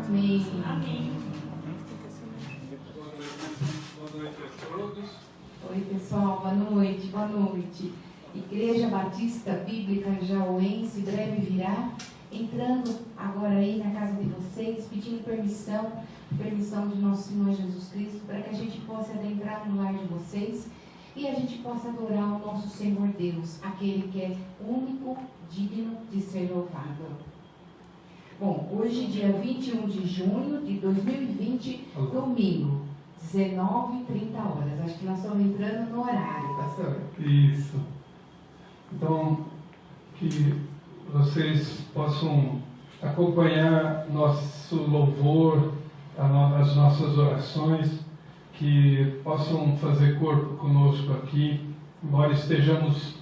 Amém. Amém. Boa noite a todos. Oi, pessoal, boa noite, boa noite. Igreja Batista Bíblica Jauense breve virá, entrando agora aí na casa de vocês, pedindo permissão de nosso Senhor Jesus Cristo, para que a gente possa adentrar no lar de vocês e a gente possa adorar o nosso Senhor Deus, aquele que é único, digno de ser louvado. Bom, hoje, dia 21 de junho de 2020, domingo, 19h30. Acho que nós estamos entrando no horário, pastor. Isso. Então, que vocês possam acompanhar nosso louvor, as nossas orações, que possam fazer corpo conosco aqui, embora estejamos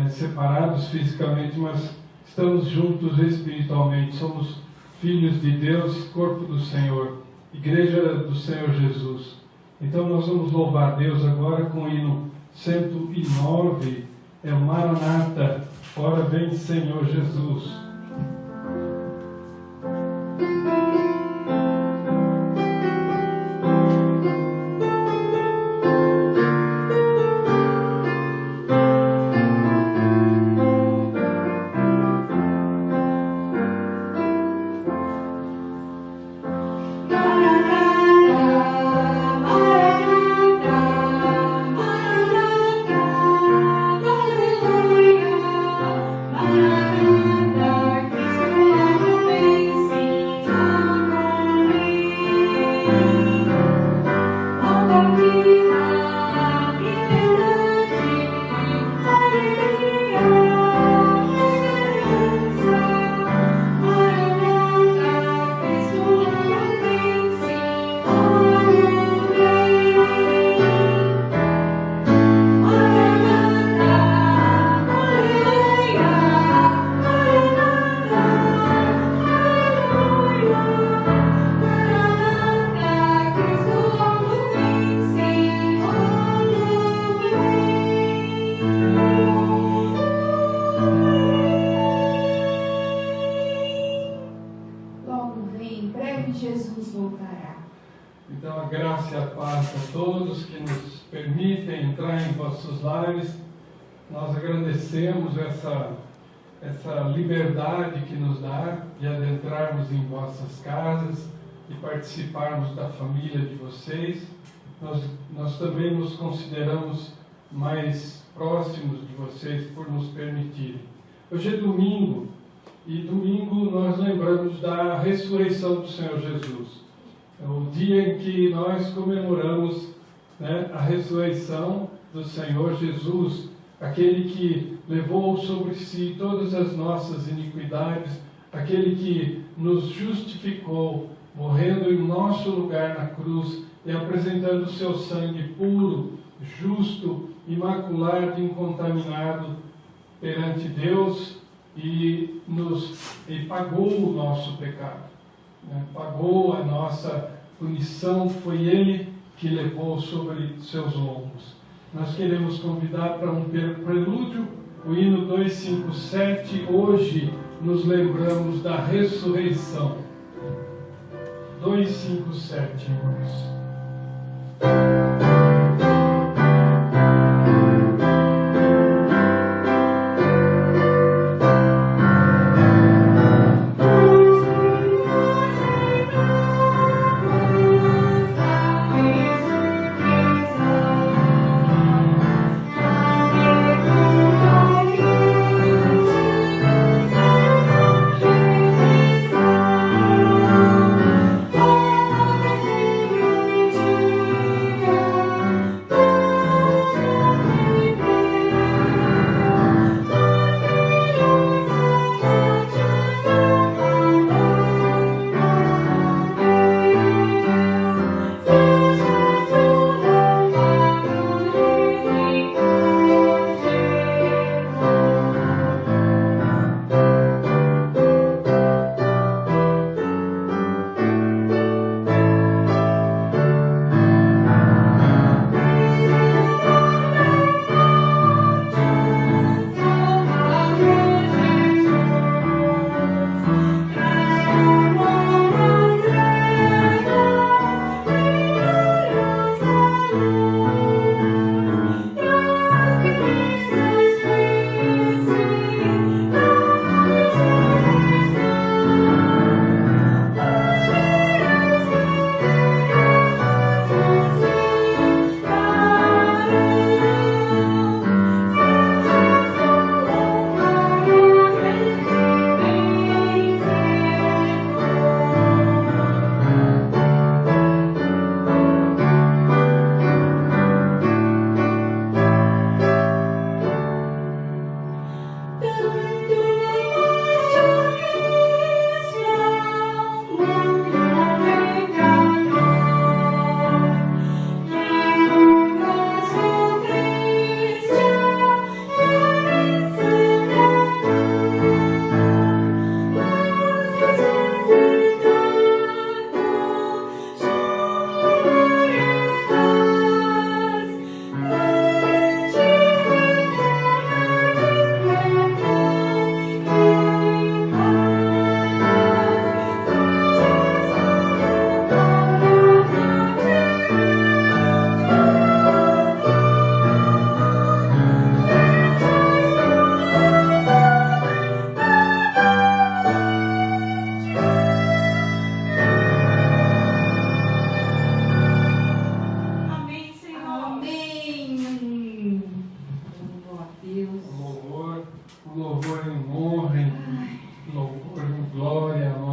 separados fisicamente, mas estamos juntos espiritualmente, somos filhos de Deus, corpo do Senhor, igreja do Senhor Jesus. Então nós vamos louvar Deus agora com o hino 109, é o Maranata, ora vem Senhor Jesus. Então a graça e a paz a todos que nos permitem entrar em vossos lares. Nós agradecemos essa liberdade que nos dá de adentrarmos em vossas casas e participarmos da família de vocês. Nós também nos consideramos mais próximos de vocês por nos permitirem. Hoje é domingo, e domingo nós lembramos da ressurreição do Senhor Jesus. É o dia em que nós comemoramos, a ressurreição do Senhor Jesus, aquele que levou sobre si todas as nossas iniquidades, aquele que nos justificou, morrendo em nosso lugar na cruz e apresentando o seu sangue puro, justo, imaculado, incontaminado perante Deus e pagou o nosso pecado. Pagou a nossa punição, foi Ele que levou sobre seus lombos. Nós queremos convidar para um prelúdio, o hino 257, hoje nos lembramos da ressurreição. 257, irmãos.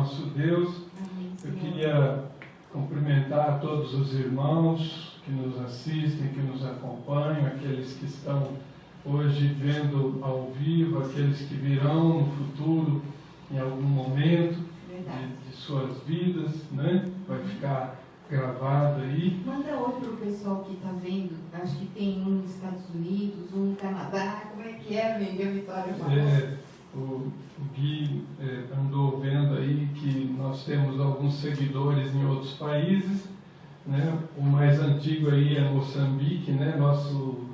nosso Deus. Amém, Eu Senhor. queria cumprimentar todos os irmãos que nos assistem, que nos acompanham, aqueles que estão hoje vendo ao vivo, aqueles que virão no futuro, em algum momento de suas vidas, né? Vai ficar gravado aí. Manda outro pro pessoal que está vendo. Acho que tem um nos Estados Unidos, um no Canadá. Como é que é, amiga Vitória? O Gui andou vendo aí que nós temos alguns seguidores em outros países, né? O mais antigo aí é Moçambique, né? Nosso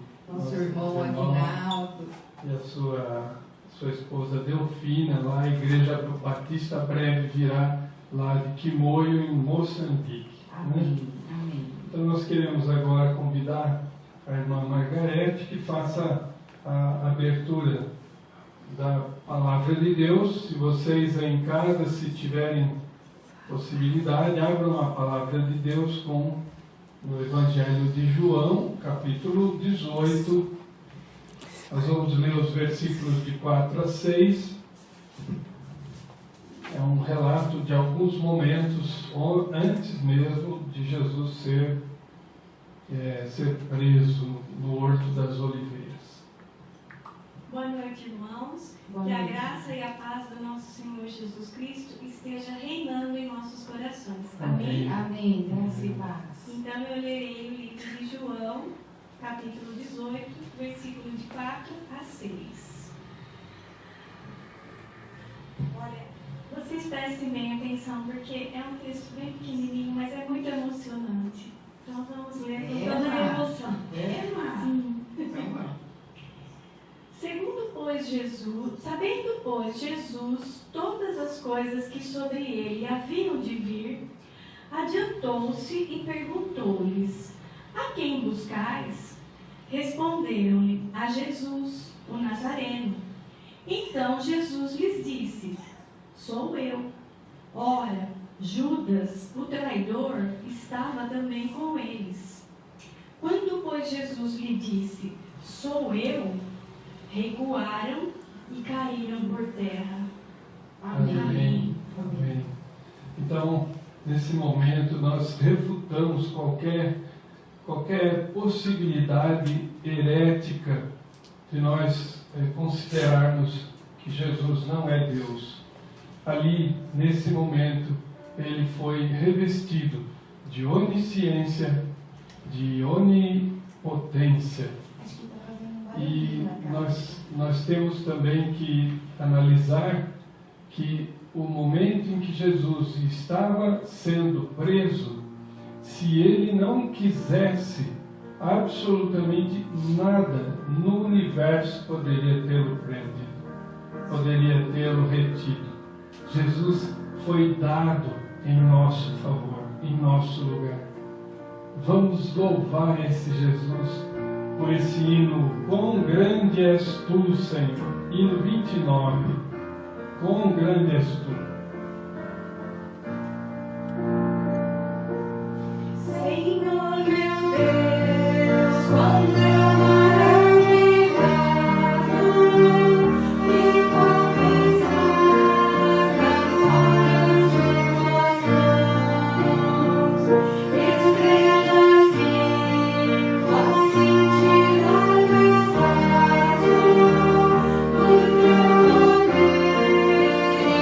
irmão Aguinaldo. E a sua esposa Delfina, lá a Igreja Batista breve virá lá de Quimoio, em Moçambique. Amém. Né? Amém. Então nós queremos agora convidar a irmã Margarete que faça a abertura da Palavra de Deus. Se vocês aí em casa, se tiverem possibilidade, abram a Palavra de Deus com o Evangelho de João, capítulo 18. Nós vamos ler os versículos de 4 a 6. É um relato de alguns momentos antes mesmo de Jesus ser preso no Horto das Oliveiras. Boa noite, irmãos. Boa Que a noite. graça e a paz do nosso Senhor Jesus Cristo esteja reinando em nossos corações. Amém. Amém? Amém. Graça e paz. Então eu lerei o livro de João, capítulo 18, versículo de 4 a 6. Olha, vocês prestem bem atenção, porque é um texto bem pequenininho, mas é muito emocionante. Então vamos ler com toda a emoção. Sim. Sabendo, pois, Jesus todas as coisas que sobre ele haviam de vir, adiantou-se e perguntou-lhes: a quem buscais? Responderam-lhe: a Jesus, o Nazareno. Então Jesus lhes disse: sou eu. Ora, Judas, o traidor, estava também com eles. Quando, pois, Jesus lhe disse: sou eu, recuaram e caíram por terra. Amém. Amém. Então, nesse momento, nós refutamos qualquer possibilidade herética de nós considerarmos que Jesus não é Deus. Ali, nesse momento, ele foi revestido de onisciência, de onipotência. E nós temos também que analisar que o momento em que Jesus estava sendo preso, se ele não quisesse, absolutamente nada no universo poderia tê-lo prendido, poderia tê-lo retido. Jesus foi dado em nosso favor, em nosso lugar. Vamos louvar esse Jesus por esse hino: quão grande és tu, Senhor. Hino 29. Quão grande és tu. Senhor meu Deus, quando maravilhoso, ficou pensar nas obras de tuas mãos, estrelas vindo a cintilar do espaço, no teu poder e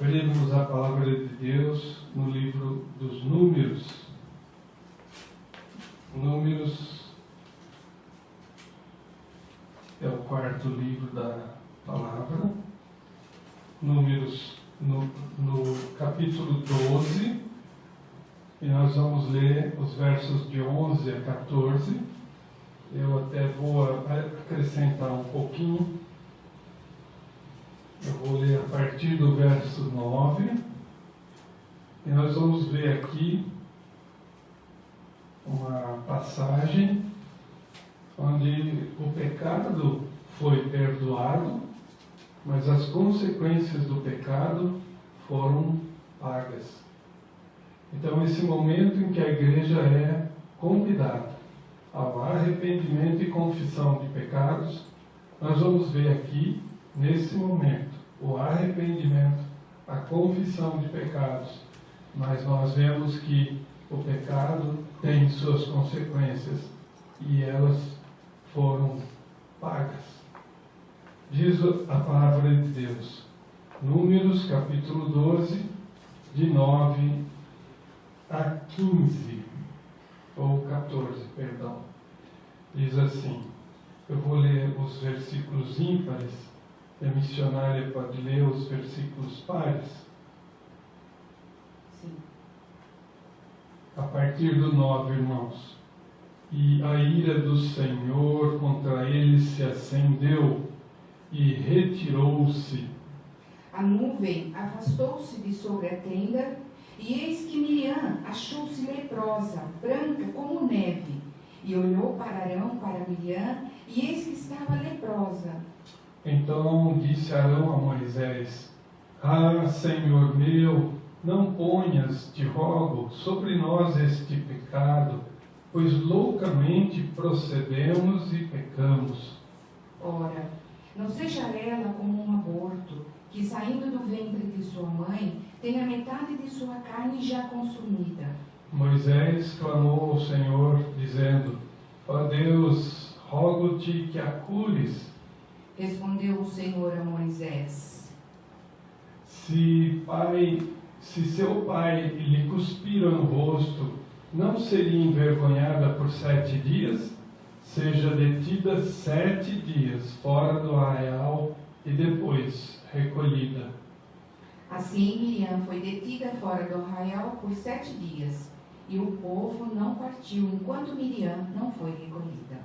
abrirmos a palavra de Deus no livro dos Números. Números é o quarto livro da palavra. Números no capítulo 12, e nós vamos ler os versos de 11 a 14. Eu até vou acrescentar um pouquinho. Eu vou ler a partir do verso 9, e nós vamos ver aqui uma passagem onde o pecado foi perdoado, mas as consequências do pecado foram pagas. Então, esse momento em que a igreja é convidada ao arrependimento e confissão de pecados, nós vamos ver aqui, nesse momento, o arrependimento, a confissão de pecados, mas nós vemos que o pecado tem suas consequências e elas foram pagas. Diz a palavra de Deus, Números capítulo 12, de 9 a 15, ou 14, perdão. Diz assim, eu vou ler os versículos ímpares, e a missionária pode ler os versículos pares. Sim. A partir do 9, irmãos. E a ira do Senhor contra eles se acendeu e retirou-se. A nuvem afastou-se de sobre a tenda, e eis que Miriam achou-se leprosa, branca como neve. E olhou para Arão, para Miriam, e eis que estava leprosa. Então disse Arão a Moisés: Ah, Senhor meu, não ponhas, te rogo, sobre nós este pecado, pois loucamente procedemos e pecamos. Ora, não seja ela como um aborto, que saindo do ventre de sua mãe, tem a metade de sua carne já consumida. Moisés clamou ao Senhor, dizendo: Ó Deus, rogo-te que a cures. Respondeu o Senhor a Moisés: Se seu pai lhe cuspira no rosto, não seria envergonhada por 7 dias, seja detida 7 dias fora do arraial e depois recolhida. Assim Miriam foi detida fora do arraial por 7 dias, e o povo não partiu enquanto Miriam não foi recolhida.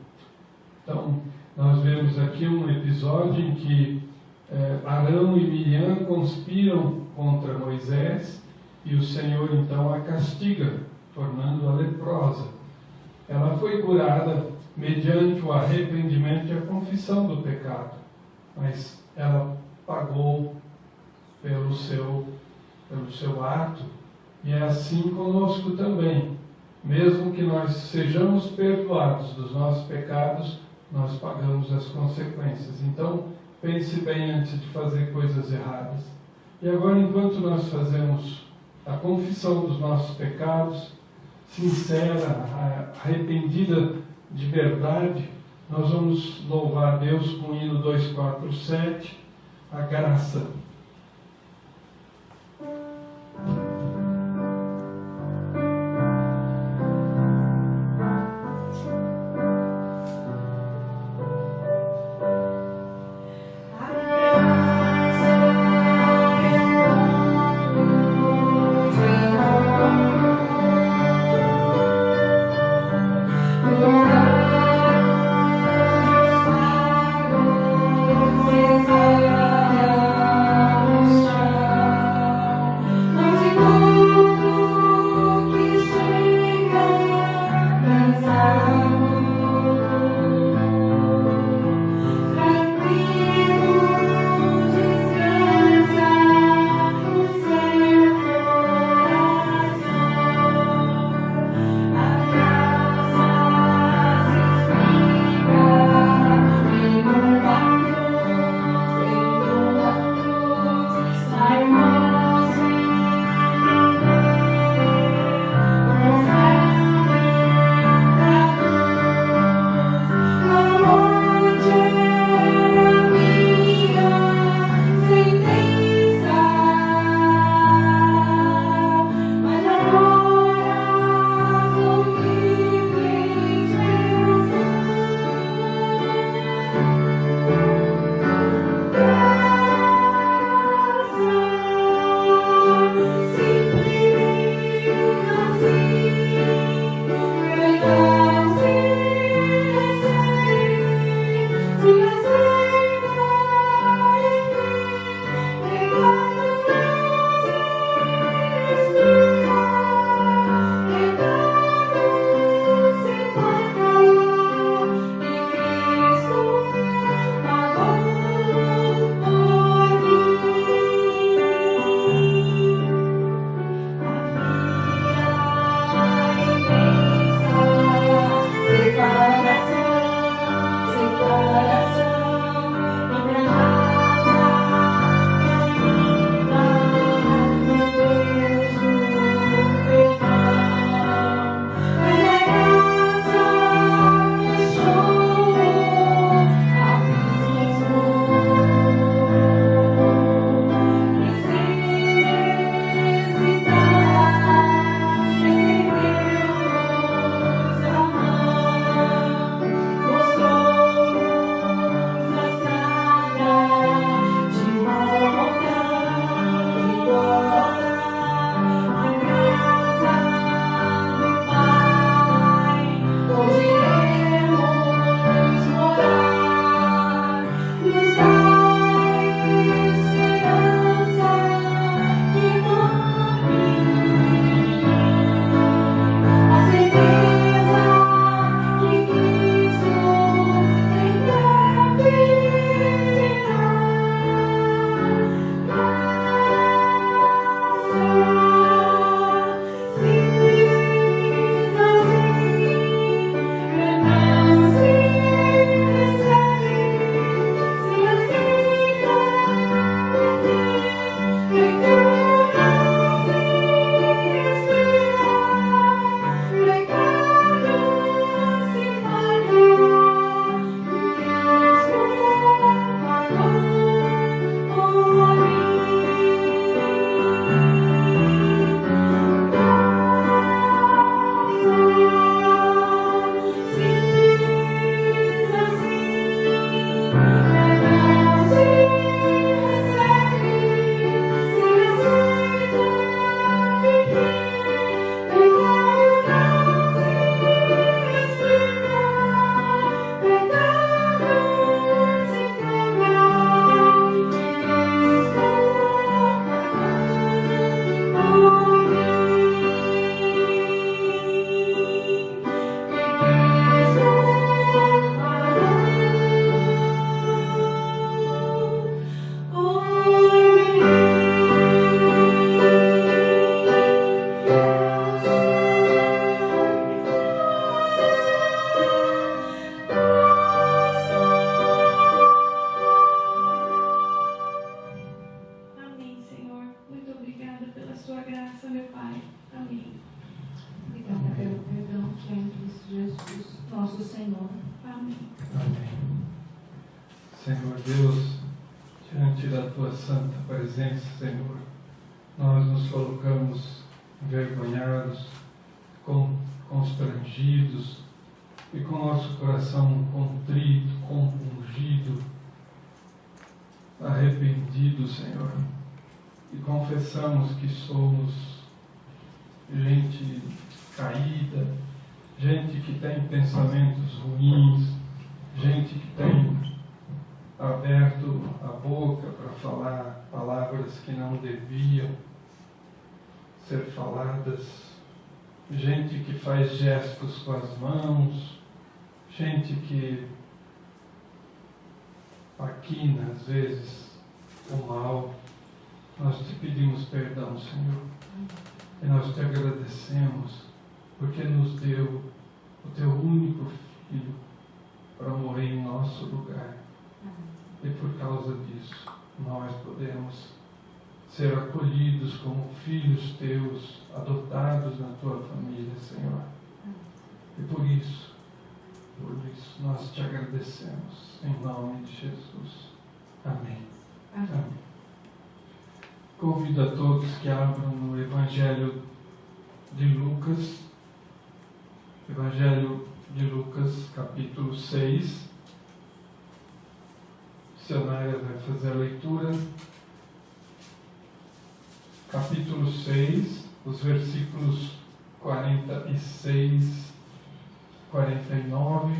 Então, nós vemos aqui um episódio em que Arão e Miriam conspiram contra Moisés e o Senhor então a castiga, tornando-a leprosa. Ela foi curada mediante o arrependimento e a confissão do pecado, mas ela pagou pelo seu ato, e é assim conosco também. Mesmo que nós sejamos perdoados dos nossos pecados, nós pagamos as consequências. Então, pense bem antes de fazer coisas erradas. E agora, enquanto nós fazemos a confissão dos nossos pecados, sincera, arrependida de verdade, nós vamos louvar a Deus com o hino 247, a graça. Graça nosso Senhor. Amém. Amém. Senhor Deus, diante da Tua santa presença, Senhor, nós nos colocamos envergonhados, constrangidos e com nosso coração contrito, compungido, arrependido, Senhor. E confessamos que somos gente caída, gente que tem pensamentos ruins, gente que tem aberto a boca para falar palavras que não deviam ser faladas, gente que faz gestos com as mãos, gente que maquina às vezes o mal. Nós te pedimos perdão, Senhor, e nós te agradecemos porque nos deu o teu único Filho para morrer em nosso lugar. E por causa disso, nós podemos ser acolhidos como filhos teus, adotados na tua família, Senhor. E por isso, nós te agradecemos, em nome de Jesus. Amém. Amém. Convido a todos que abram no Evangelho de Lucas, capítulo 6. A missionária vai fazer a leitura. Capítulo 6, os versículos 46, 49.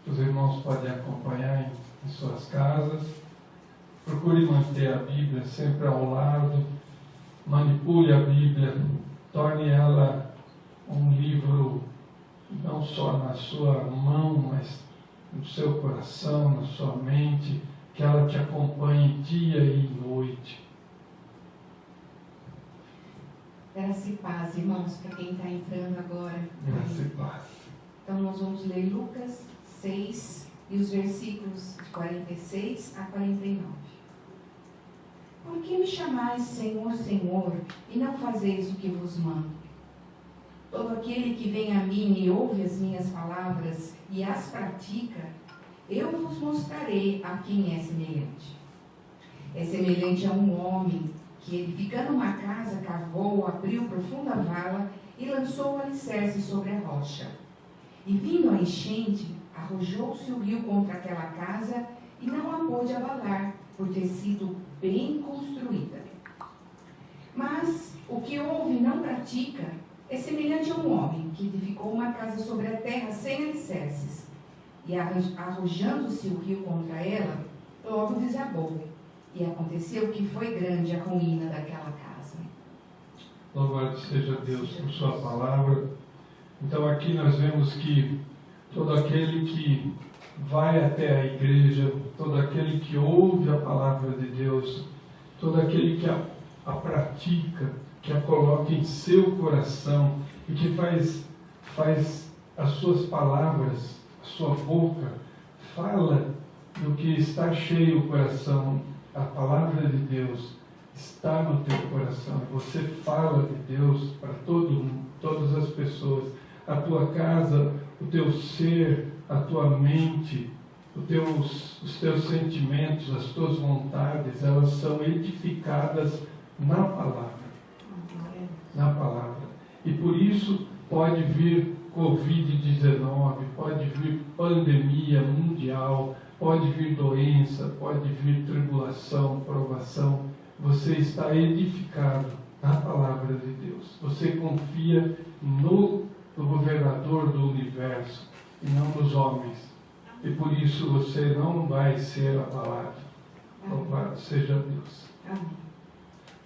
Os irmãos podem acompanhar em suas casas. Procure manter a Bíblia sempre ao lado. Manipule a Bíblia. Torne ela um livro não só na sua mão, mas no seu coração, na sua mente, que ela te acompanhe dia e noite. Graça e paz, irmãos, para quem está entrando agora. Graça e paz. Então nós vamos ler Lucas 6 e os versículos de 46 a 49. Por que me chamais Senhor, Senhor, e não fazeis o que vos mando? Todo aquele que vem a mim e ouve as minhas palavras e as pratica, eu vos mostrarei a quem é semelhante. É semelhante a um homem que, edificando uma casa, cavou, abriu profunda vala e lançou o alicerce sobre a rocha. E vindo a enchente, arrojou-se o rio contra aquela casa e não a pôde abalar, por ter sido bem construída. Mas o que ouve e não pratica é semelhante a um homem que edificou uma casa sobre a terra sem alicerces, e arrojando-se o rio contra ela, logo desabou, e aconteceu que foi grande a ruína daquela casa. Louvado seja Deus por sua palavra. Então aqui nós vemos que todo aquele que vai até a igreja, todo aquele que ouve a palavra de Deus, todo aquele que a pratica, que a coloca em seu coração e que faz as suas palavras, a sua boca, fala do que está cheio o coração. A palavra de Deus está no teu coração. Você fala de Deus para todas as pessoas. A tua casa, o teu ser, a tua mente, os teus sentimentos, as tuas vontades, elas são edificadas na palavra. Na palavra. E por isso pode vir Covid-19, pode vir pandemia mundial, pode vir doença, pode vir tribulação, provação. Você está edificado na palavra de Deus. Você confia no governador do universo e não nos homens. E por isso você não vai ser abalado. Louvado seja Deus. Amém.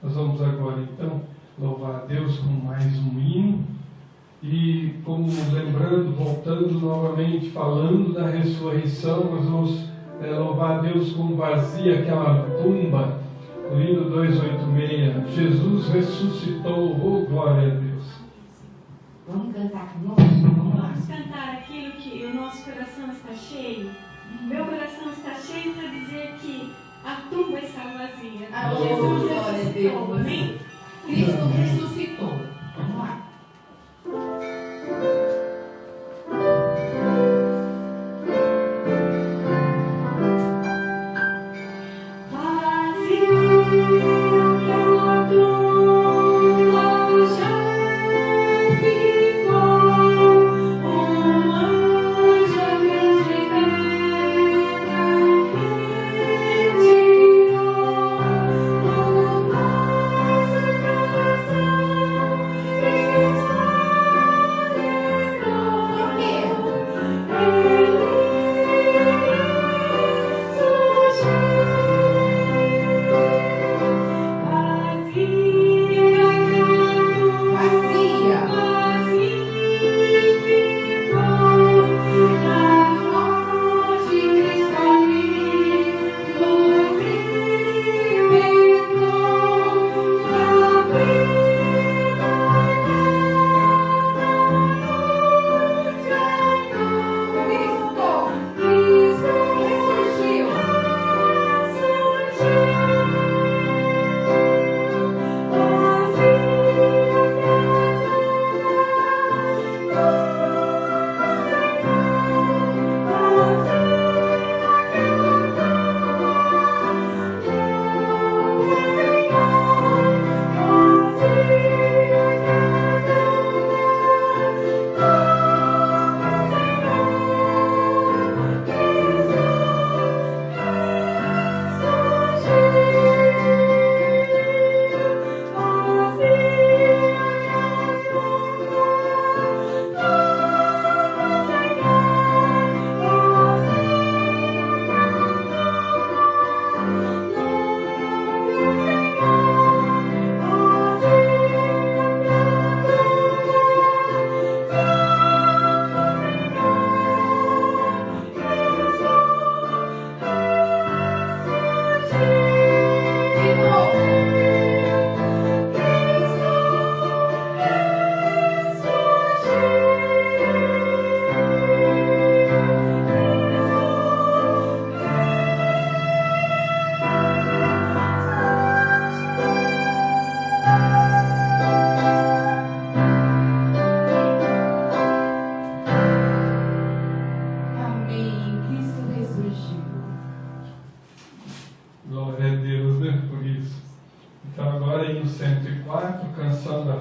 Nós vamos agora então louvar a Deus com mais um hino. E como lembrando, voltando novamente, falando da ressurreição, nós vamos louvar a Deus com vazia aquela tumba, no hino 286. Jesus ressuscitou, oh glória a Deus. Vamos cantar conosco? Vamos lá. Vamos cantar aquilo que o nosso coração está cheio. Meu coração está cheio para dizer que a tumba está vazia. Jesus ressuscitou. Amém? Cristo ressuscitou. Vamos lá.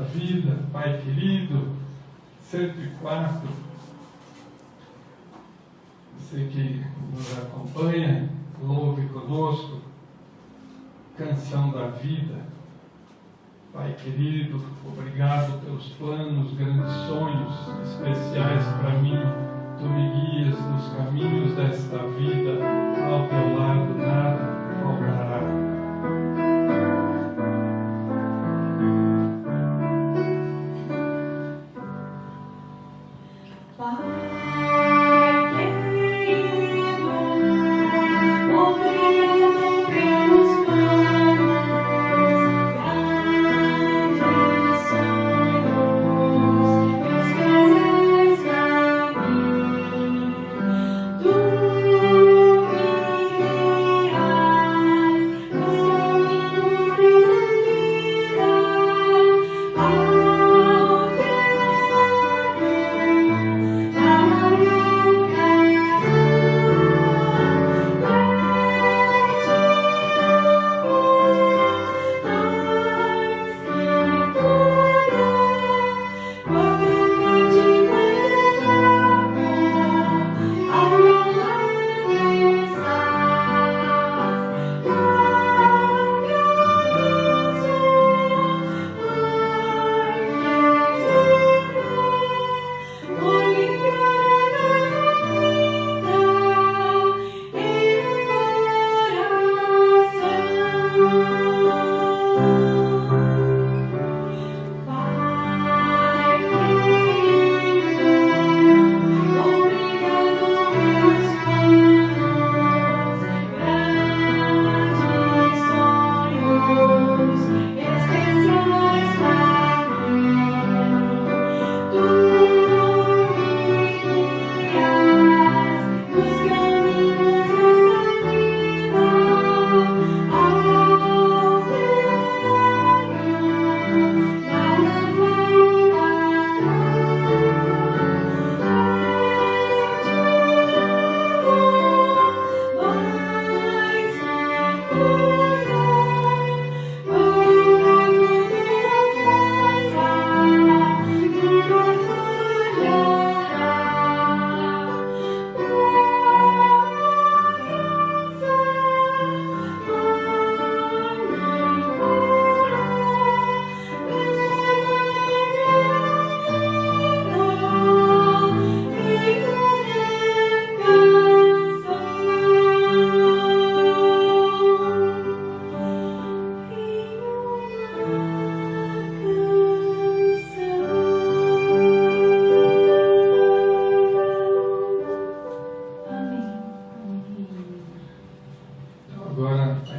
vida, Pai querido, 104. Você que nos acompanha, louve conosco, Canção da Vida. Pai querido, obrigado pelos planos, grandes sonhos especiais para mim. Tu me guias nos caminhos desta vida, ao teu lado nada faltará.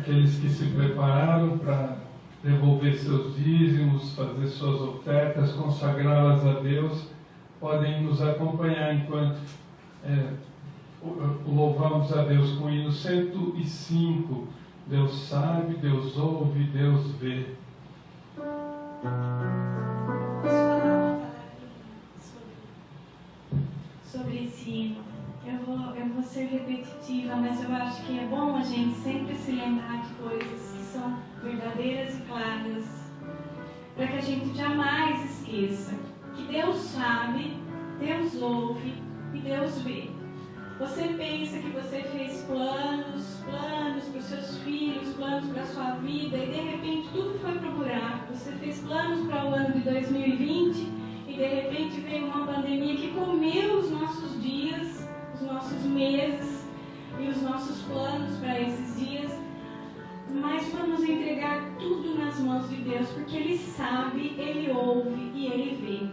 Aqueles que se prepararam para devolver seus dízimos, fazer suas ofertas, consagrá-las a Deus, podem nos acompanhar enquanto louvamos a Deus com o hino 105. Deus sabe, Deus ouve, Deus vê. Sobre esse hino. Eu vou ser repetitiva, mas eu acho que é bom a gente sempre se lembrar de coisas que são verdadeiras e claras, para que a gente jamais esqueça que Deus sabe, Deus ouve e Deus vê. Você pensa que você fez planos para os seus filhos, planos para a sua vida, e de repente tudo foi para o buraco. Você fez planos para o ano de 2020 e de repente veio uma pandemia que comeu os nossos dias, os nossos meses e os nossos planos para esses dias. Mas vamos entregar tudo nas mãos de Deus, porque Ele sabe, Ele ouve e Ele vê.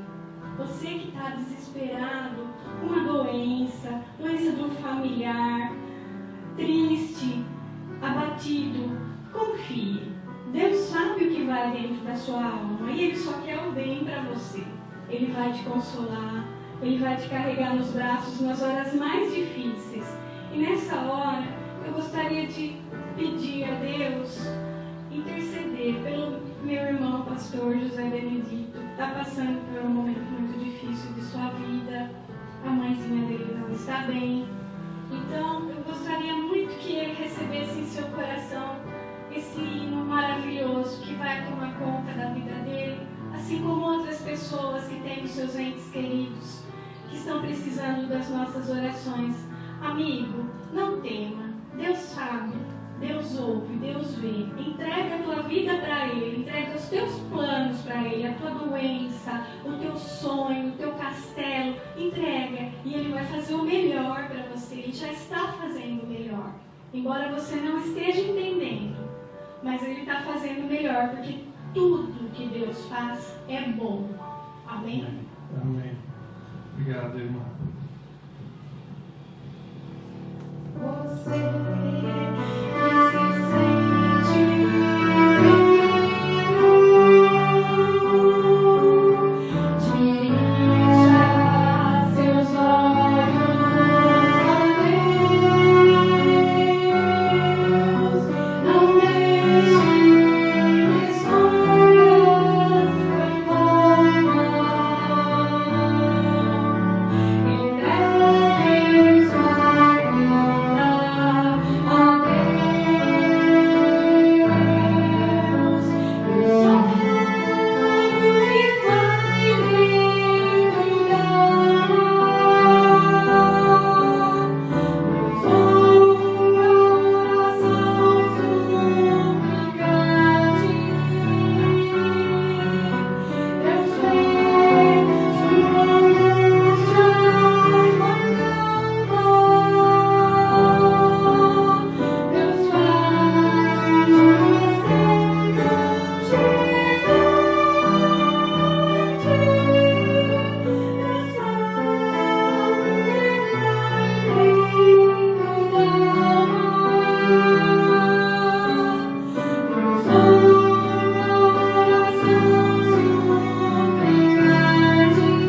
Você que está desesperado, uma doença de um familiar, triste, abatido, confie. Deus sabe o que vai dentro da sua alma e Ele só quer o bem para você. Ele vai te consolar, Ele vai te carregar nos braços nas horas mais difíceis. E nessa hora, eu gostaria de pedir a Deus, interceder pelo meu irmão pastor José Benedito, que está passando por um momento muito difícil de sua vida. A mãezinha dele não está bem. Então, eu gostaria muito que ele recebesse em seu coração esse hino maravilhoso que vai tomar conta da vida dele, assim como outras pessoas que têm os seus entes queridos, que estão precisando das nossas orações. Amigo, não tema, Deus sabe, Deus ouve, Deus vê. Entrega a tua vida para Ele, entrega os teus planos para Ele, a tua doença, o teu sonho, o teu castelo, entrega e Ele vai fazer o melhor para você. Ele já está fazendo o melhor, embora você não esteja entendendo, mas Ele está fazendo o melhor, porque tudo que Deus faz é bom. Amém? Amém. Obrigado, irmã. Você se sente dirija seus olhos a Deus, não deixe sombras entregue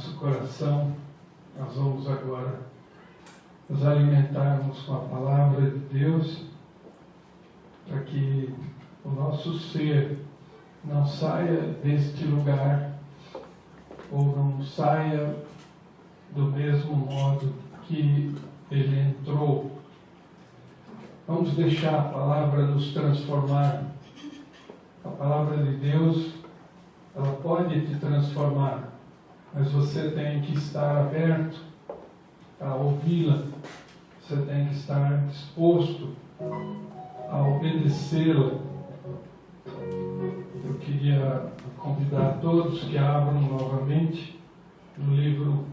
sua coração, nós vamos agora nos alimentarmos com a palavra de Deus, para que o nosso ser não saia deste lugar, ou não saia do mesmo modo que ele entrou. Vamos deixar a palavra nos transformar. A palavra de Deus, ela pode te transformar, mas você tem que estar aberto a ouvi-la, você tem que estar disposto a obedecê-la. Eu queria convidar todos que abram novamente no livro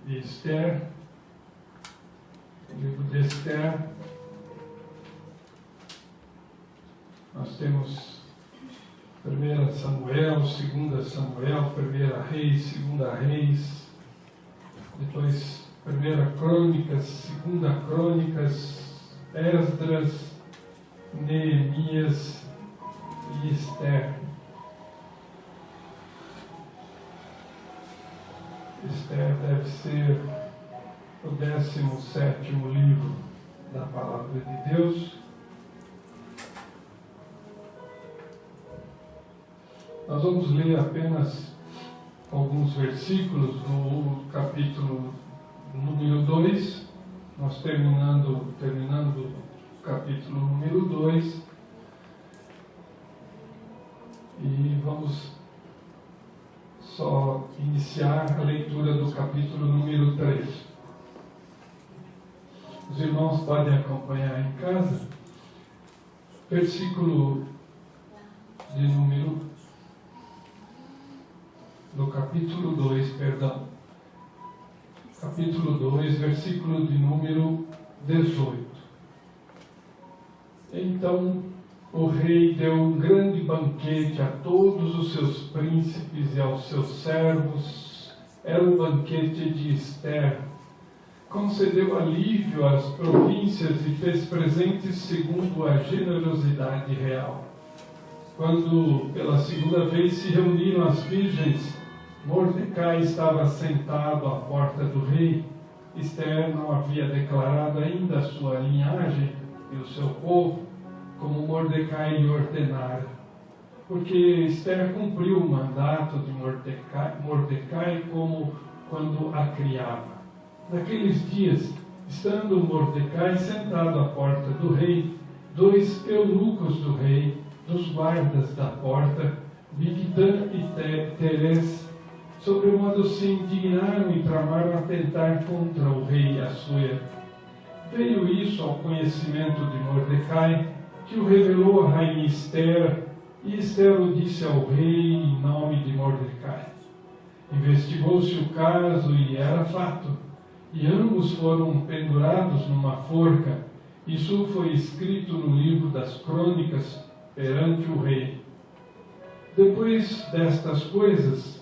de Esther, o livro de Esther. Nós temos 1 Samuel, 2 Samuel, 1 Reis, 2 Reis, depois 1 Crônicas, 2 Crônicas, Esdras, Neemias e Esther. Esther deve ser o 17º livro da Palavra de Deus. Nós vamos ler apenas alguns versículos do capítulo número 2, nós terminando o capítulo número 2, e vamos só iniciar a leitura do capítulo número 3. Os irmãos podem acompanhar em casa, versículo de número do capítulo 2, perdão. Capítulo 2, versículo de número 18. Então o rei deu um grande banquete a todos os seus príncipes e aos seus servos. Era o banquete de Esther. Concedeu alívio às províncias e fez presentes segundo a generosidade real. Quando pela segunda vez se reuniram as virgens, Mordecai estava sentado à porta do rei. Esther não havia declarado ainda a sua linhagem e o seu povo, como Mordecai lhe ordenara, porque Esther cumpriu o mandato de Mordecai como quando a criava. Naqueles dias, estando Mordecai sentado à porta do rei, 2 eunucos do rei, dos guardas da porta, Bigtã e Teres, sobremodo se indignaram e tramaram atentar contra o rei Assuero. Veio isso ao conhecimento de Mordecai, que o revelou a rainha Esther, e Esther o disse ao rei em nome de Mordecai. Investigou-se o caso e era fato, e ambos foram pendurados numa forca. Isso foi escrito no livro das crônicas perante o rei. Depois destas coisas,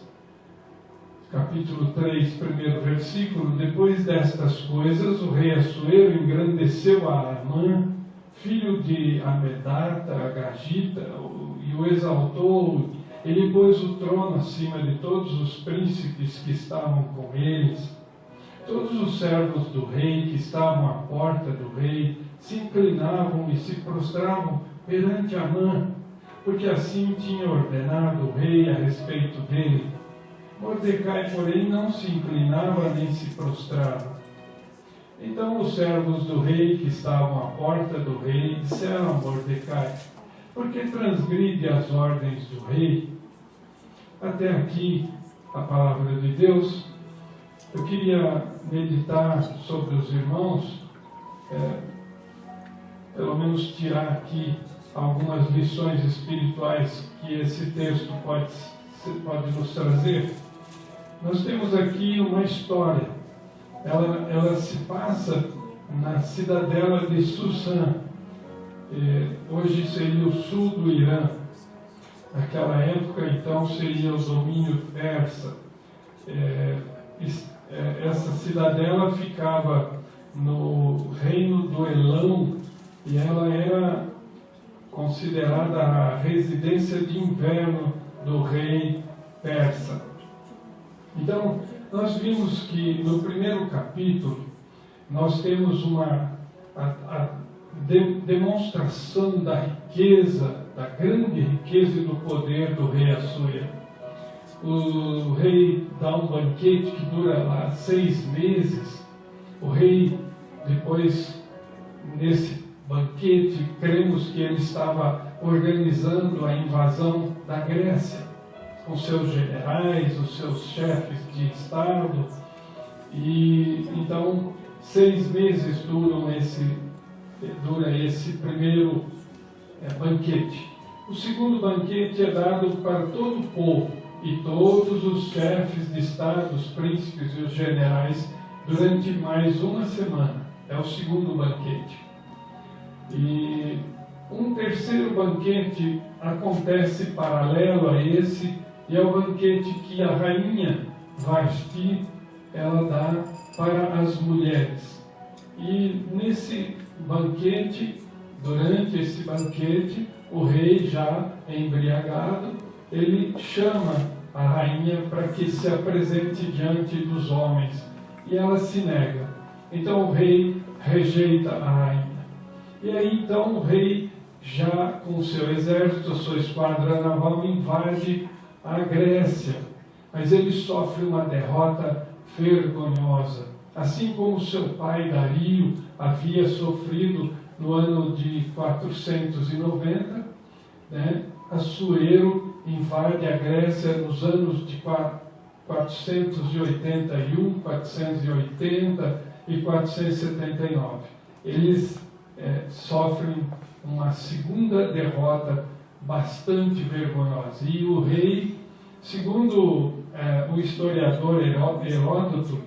capítulo 3, primeiro versículo, depois destas coisas, o rei Assuero engrandeceu a Amã, filho de Amedata, Agagita, e o exaltou. Ele pôs o trono acima de todos os príncipes que estavam com eles. Todos os servos do rei que estavam à porta do rei se inclinavam e se prostravam perante Amã, porque assim tinha ordenado o rei a respeito dele. Mordecai, porém, não se inclinava nem se prostrava. Então os servos do rei que estavam à porta do rei disseram a Mordecai: por que transgride as ordens do rei? Até aqui a palavra de Deus. Eu queria meditar sobre os irmãos, pelo menos tirar aqui algumas lições espirituais que esse texto pode nos trazer. Nós temos aqui uma história. Ela se passa na cidadela de Susã. Hoje seria o sul do Irã. Naquela época, então, seria o domínio persa. Essa cidadela ficava no reino do Elão e ela era considerada a residência de inverno do rei persa. Então, nós vimos que no primeiro capítulo nós temos a demonstração da riqueza, da grande riqueza e do poder do rei Assuero. O rei dá um banquete que dura lá 6 meses. O rei, depois, nesse banquete, cremos que ele estava organizando a invasão da Grécia, com seus generais, os seus chefes de Estado. E então 6 meses dura esse primeiro banquete. O segundo banquete é dado para todo o povo, e todos os chefes de estado, os príncipes e os generais, durante mais uma semana. É o segundo banquete. E um terceiro banquete acontece paralelo a esse, e é o banquete que a rainha Vasti ela dá para as mulheres. E nesse banquete, durante esse banquete, o rei, já embriagado, ele chama a rainha para que se apresente diante dos homens, e ela se nega. Então o rei rejeita a rainha. E aí então o rei, já com o seu exército, a sua esquadra naval, invade a Grécia. Mas ele sofre uma derrota vergonhosa. Assim como seu pai Dario havia sofrido no ano de 490, Assuero invade a Grécia nos anos de 481, 480 e 479. Eles sofrem uma segunda derrota bastante vergonhosa. E o rei, segundo o historiador Heródoto,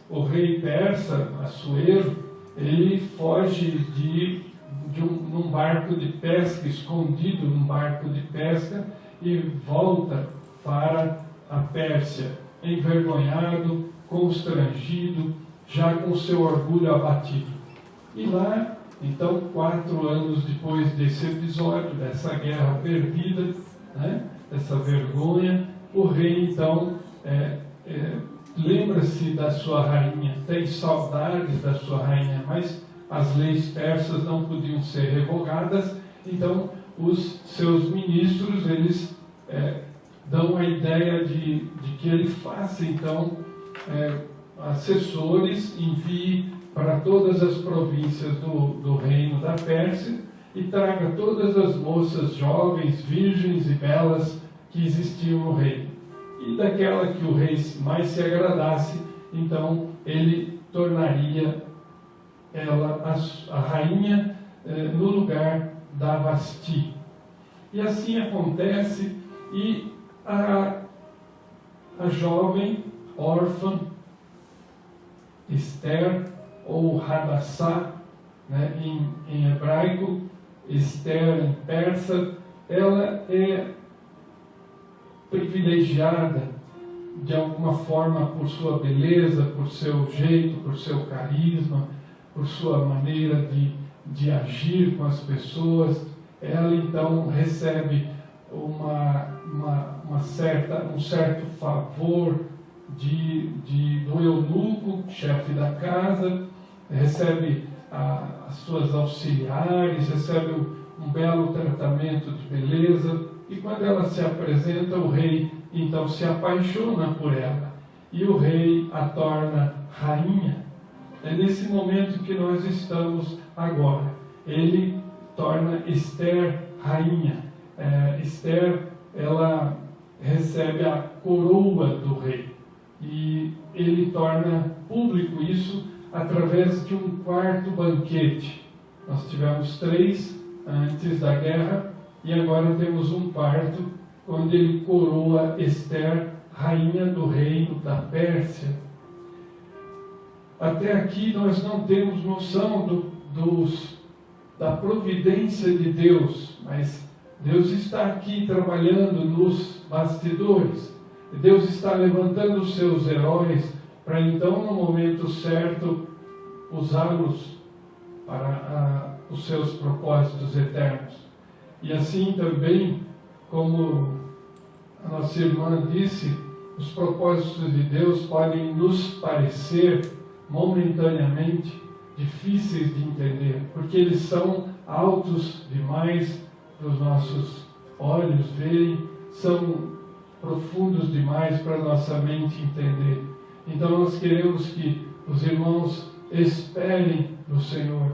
o rei persa, Assuero, ele foge num barco de pesca, escondido num barco de pesca, e volta para a Pérsia, envergonhado, constrangido, já com seu orgulho abatido. E lá, então, 4 anos depois desse episódio, dessa guerra perdida, dessa vergonha, o rei, então, lembra-se da sua rainha, tem saudades da sua rainha, mas as leis persas não podiam ser revogadas, então os seus ministros, eles dão a ideia de que ele faça, então, assessores, envie para todas as províncias do reino da Pérsia e traga todas as moças jovens, virgens e belas que existiam no reino. E daquela que o rei mais se agradasse, então ele tornaria ela a rainha no lugar da Vasti. E assim acontece, e a jovem órfã Esther, ou Hadassah, em hebraico, Esther em persa, ela é privilegiada de alguma forma por sua beleza, por seu jeito, por seu carisma, por sua maneira de agir com as pessoas. Ela então recebe um certo favor do eunuco, chefe da casa, recebe as suas auxiliares, recebe um belo tratamento de beleza, e quando ela se apresenta, o rei então se apaixona por ela, e o rei a torna rainha. É nesse momento que nós estamos agora. Ele torna Esther rainha. Esther, ela recebe a coroa do rei, e ele torna público isso através de um quarto banquete. Nós tivemos 3 antes da guerra, e agora temos um quarto, onde ele coroa Esther rainha do reino da Pérsia. Até aqui nós não temos noção da providência de Deus, mas Deus está aqui trabalhando nos bastidores. Deus está levantando os seus heróis para então, no momento certo, usá-los para os seus propósitos eternos. E assim também, como a nossa irmã disse, os propósitos de Deus podem nos parecer momentaneamente difíceis de entender, porque eles são altos demais para os nossos olhos verem, são profundos demais para a nossa mente entender. Então nós queremos que os irmãos esperem no Senhor,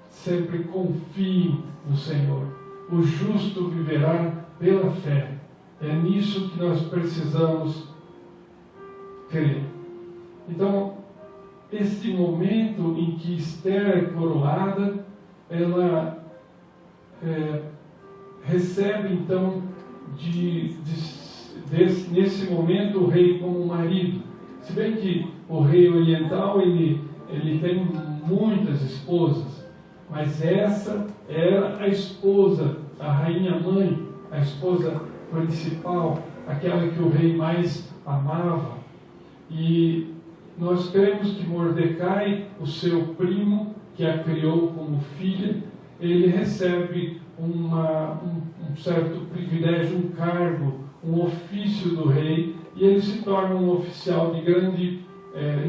sempre confiem no Senhor. O justo viverá pela fé. É nisso que nós precisamos crer. Então, esse momento em que Esther é coroada, ela recebe então nesse momento o rei como marido. Se bem que o rei oriental ele tem muitas esposas, mas essa era a esposa, a rainha mãe, a esposa principal, aquela que o rei mais amava. E nós cremos que Mordecai, o seu primo, que a criou como filha, ele recebe um certo privilégio, um cargo, um ofício do rei, e ele se torna um oficial de grande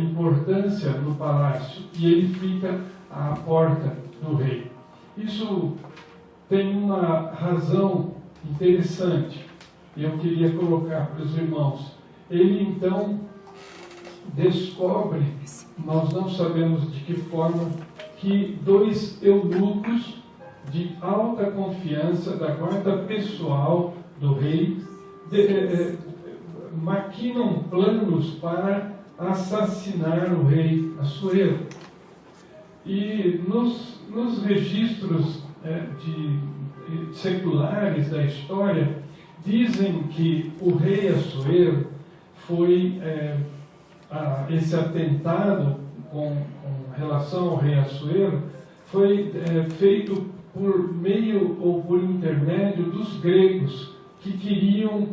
importância no palácio, e ele fica à porta do rei. Isso tem uma razão interessante, e eu queria colocar para os irmãos. Ele então descobre, nós não sabemos de que forma, que 2 eunucos de alta confiança da guarda pessoal do rei maquinam planos para assassinar o rei Assuero. E nos registros seculares da história, dizem que o rei Assuero foi, esse atentado com relação ao rei Assuero, foi feito por meio ou por intermédio dos gregos, que queriam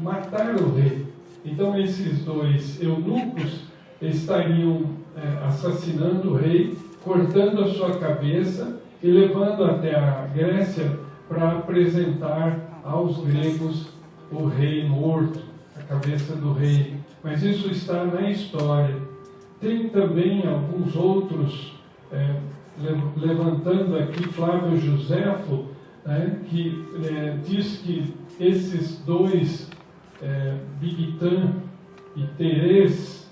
matar o rei. Então esses 2 eunucos estariam assassinando o rei, cortando a sua cabeça e levando até a Grécia para apresentar aos gregos o rei morto, a cabeça do rei. Mas isso está na história. Tem também alguns outros, levantando aqui Flávio Joséfo, que diz que esses 2, Bigtan e Teres,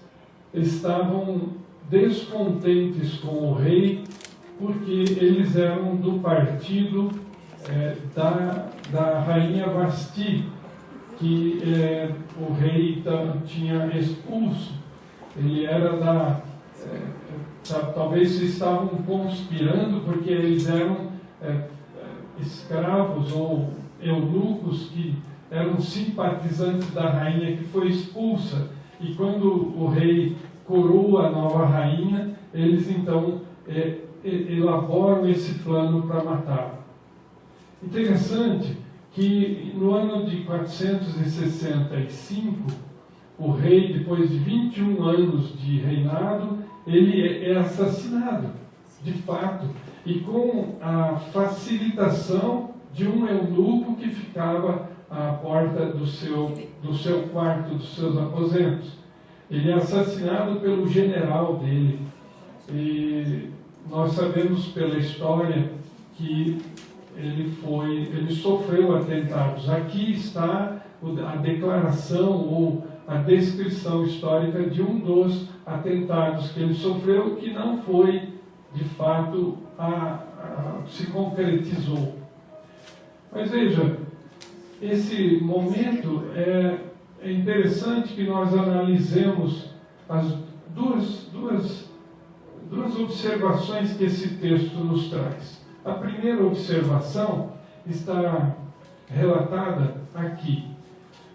estavam descontentes com o rei, porque eles eram do partido da rainha Vasti, que o rei tinha expulso. Ele era talvez estavam conspirando, porque eles eram escravos ou eunucos que eram simpatizantes da rainha que foi expulsa. E quando o rei coroa a nova rainha, eles então elaboram esse plano para matá-la. Interessante que no ano de 465, o rei, depois de 21 anos de reinado, ele é assassinado, de fato, e com a facilitação de um eunuco que ficava à porta do seu quarto, dos seus aposentos. Ele é assassinado pelo general dele. E nós sabemos pela história que ele sofreu atentados. Aqui está a declaração ou a descrição histórica de um dos atentados que ele sofreu, que não foi, de fato, se concretizou. Mas veja, esse momento é interessante que nós analisemos as duas observações que esse texto nos traz. A primeira observação está relatada aqui,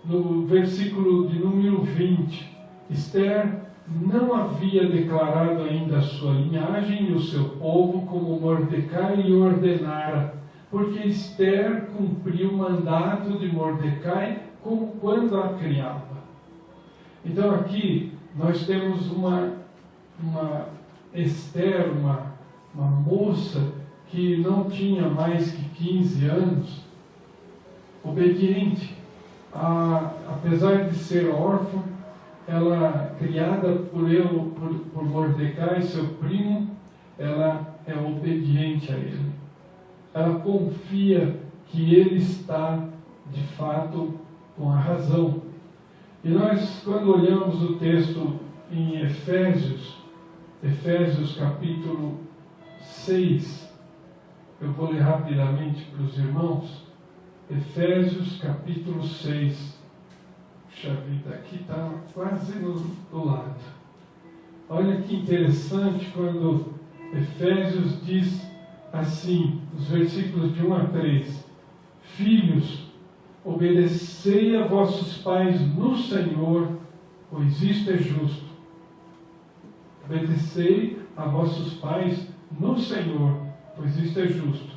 no versículo de número 20. Esther não havia declarado ainda a sua linhagem e o seu povo, como Mordecai lhe ordenara, porque Esther cumpriu o mandato de Mordecai como quando a criava. Então aqui nós temos uma Esther, uma moça que não tinha mais que 15 anos, obediente. Apesar de ser órfã, ela, criada por Mordecai, seu primo, ela é obediente a ele. Ela confia que ele está, de fato, com a razão. E nós, quando olhamos o texto em Efésios capítulo 6, eu vou ler rapidamente para os irmãos. Efésios capítulo 6. Puxa vida, aqui está quase do lado. olha que interessante quando Efésios diz assim, os versículos de 1 a 3: Filhos, obedecei a vossos pais no Senhor, pois isto é justo. Obedecei a vossos pais no Senhor, pois isto é justo.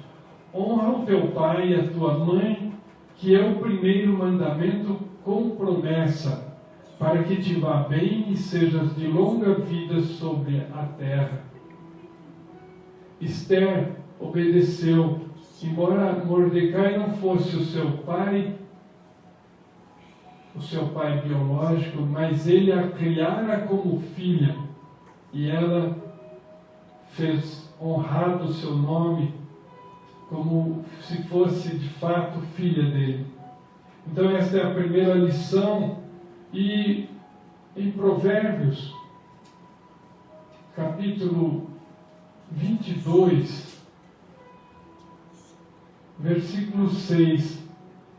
Honra o teu pai e a tua mãe, que é o primeiro mandamento com promessa, para que te vá bem e sejas de longa vida sobre a terra. Esther obedeceu, embora Mordecai não fosse o seu pai biológico, mas ele a criara como filha, e ela fez honrado o seu nome como se fosse de fato filha dele. Então esta é a primeira lição. E em Provérbios, capítulo 22, versículo 6,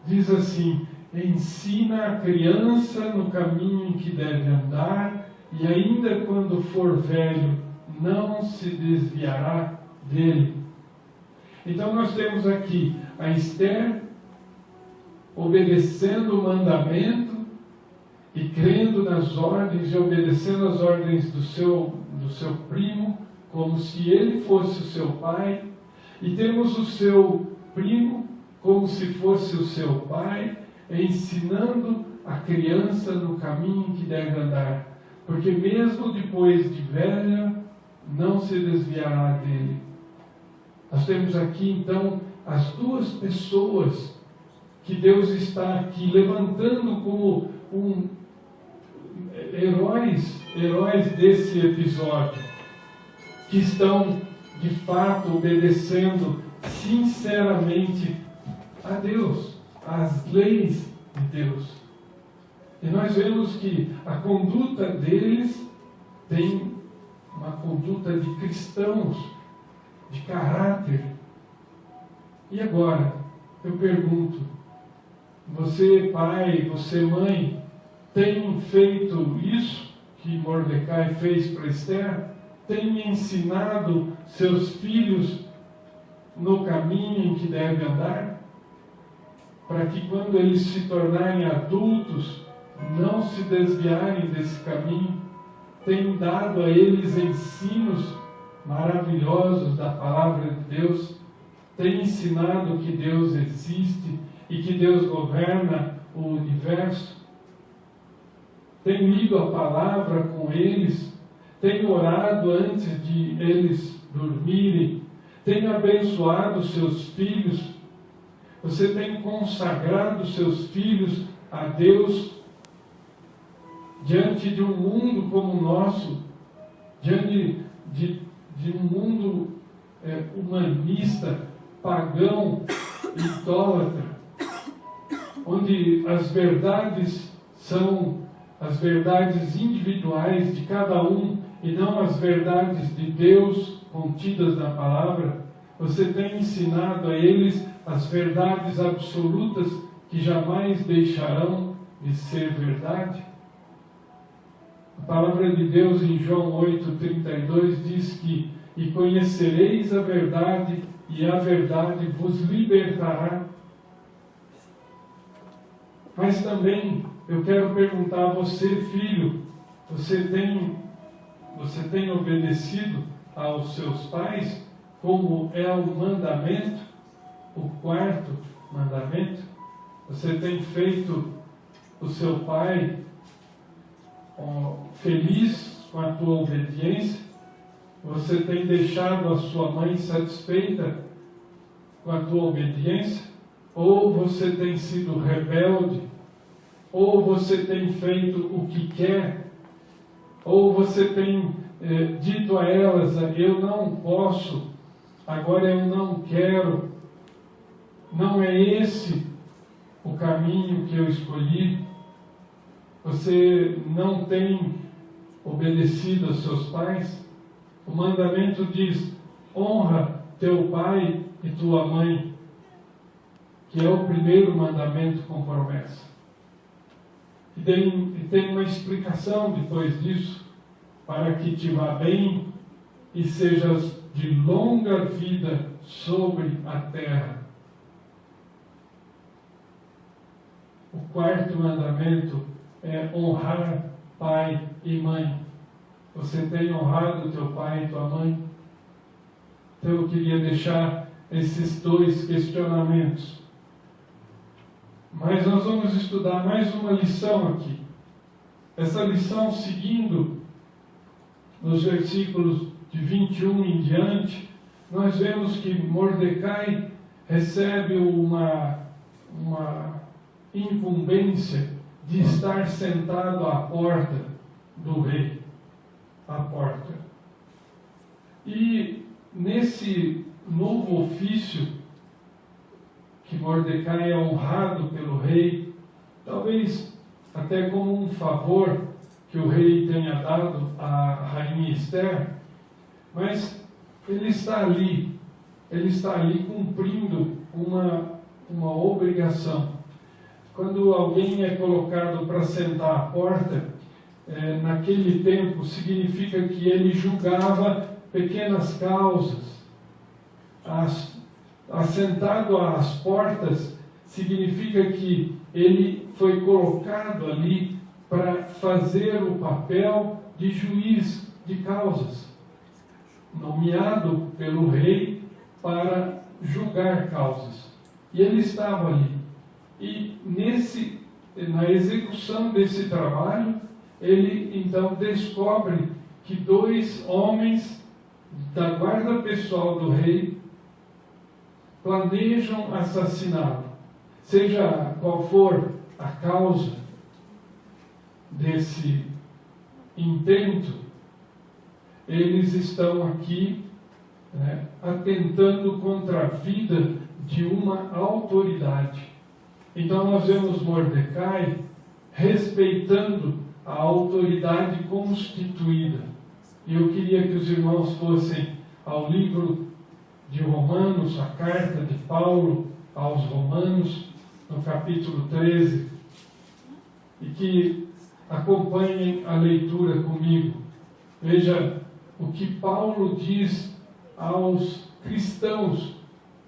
diz assim: ensina a criança no caminho em que deve andar, e ainda quando for velho, não se desviará dele. Então nós temos aqui a Esther obedecendo o mandamento e crendo nas ordens e obedecendo as ordens do seu primo, como se ele fosse o seu pai, e temos o seu primo como se fosse o seu pai, ensinando a criança no caminho que deve andar, porque mesmo depois de velha, não se desviará dele. Nós temos aqui então as duas pessoas que Deus está aqui levantando como heróis desse episódio, que estão de fato obedecendo sinceramente a Deus, às leis de Deus. E nós vemos que a conduta deles tem uma conduta de cristãos, de caráter. E agora, eu pergunto, você pai, você mãe, tem feito isso que Mordecai fez para Esther? Tem ensinado seus filhos no caminho em que devem andar? Para que quando eles se tornarem adultos, não se desviarem desse caminho? Tem dado a eles ensinos maravilhosos da palavra de Deus? Tem ensinado que Deus existe e que Deus governa o universo? Tem lido a palavra com eles? Tem orado antes de eles dormirem? Tem abençoado seus filhos? Você tem consagrado seus filhos a Deus diante de um mundo como o nosso, diante de um mundo humanista, pagão, idólatra, onde as verdades são as verdades individuais de cada um e não as verdades de Deus contidas na palavra? Você tem ensinado a eles as verdades absolutas que jamais deixarão de ser verdade? A palavra de Deus em João 8,32 diz que: e conhecereis a verdade, e a verdade vos libertará. Mas também eu quero perguntar a você, filho, você tem obedecido aos seus pais, como é o mandamento, o quarto mandamento? Você tem feito o seu pai feliz com a tua obediência? Você tem deixado a sua mãe satisfeita com a tua obediência? Ou você tem sido rebelde? Ou você tem feito o que quer? Ou você tem dito a elas: eu não posso, agora eu não quero, não é esse o caminho que eu escolhi? Você não tem obedecido aos seus pais? O mandamento diz: honra teu pai e tua mãe, que é o primeiro mandamento com promessa. E tem uma explicação depois disso. para que te vá bem e sejas de longa vida sobre a terra. O quarto mandamento é honrar pai e mãe. Você tem honrado teu pai e tua mãe? Então eu queria deixar esses dois questionamentos. Mas nós vamos estudar mais uma lição aqui. Essa lição, seguindo nos versículos de 21 em diante, nós vemos que Mordecai recebe uma incumbência de estar sentado à porta do rei. À porta. E nesse novo ofício, que Mordecai é honrado pelo rei, talvez até como um favor que o rei tenha dado à rainha Esther, mas ele está ali cumprindo uma obrigação. Quando alguém é colocado para sentar à porta, naquele tempo significa que ele julgava pequenas causas. Assentado às portas significa que ele foi colocado ali para fazer o papel de juiz de causas, nomeado pelo rei para julgar causas. E ele estava ali. E na execução desse trabalho, ele então descobre que 2 homens da guarda pessoal do rei planejam assassiná-lo. Seja qual for a causa desse intento, eles estão aqui atentando contra a vida de uma autoridade. Então nós vemos Mordecai respeitando a autoridade constituída. E eu queria que os irmãos fossem ao livro de Romanos, a carta de Paulo aos Romanos, no capítulo 13, e que acompanhem a leitura comigo. Veja o que Paulo diz aos cristãos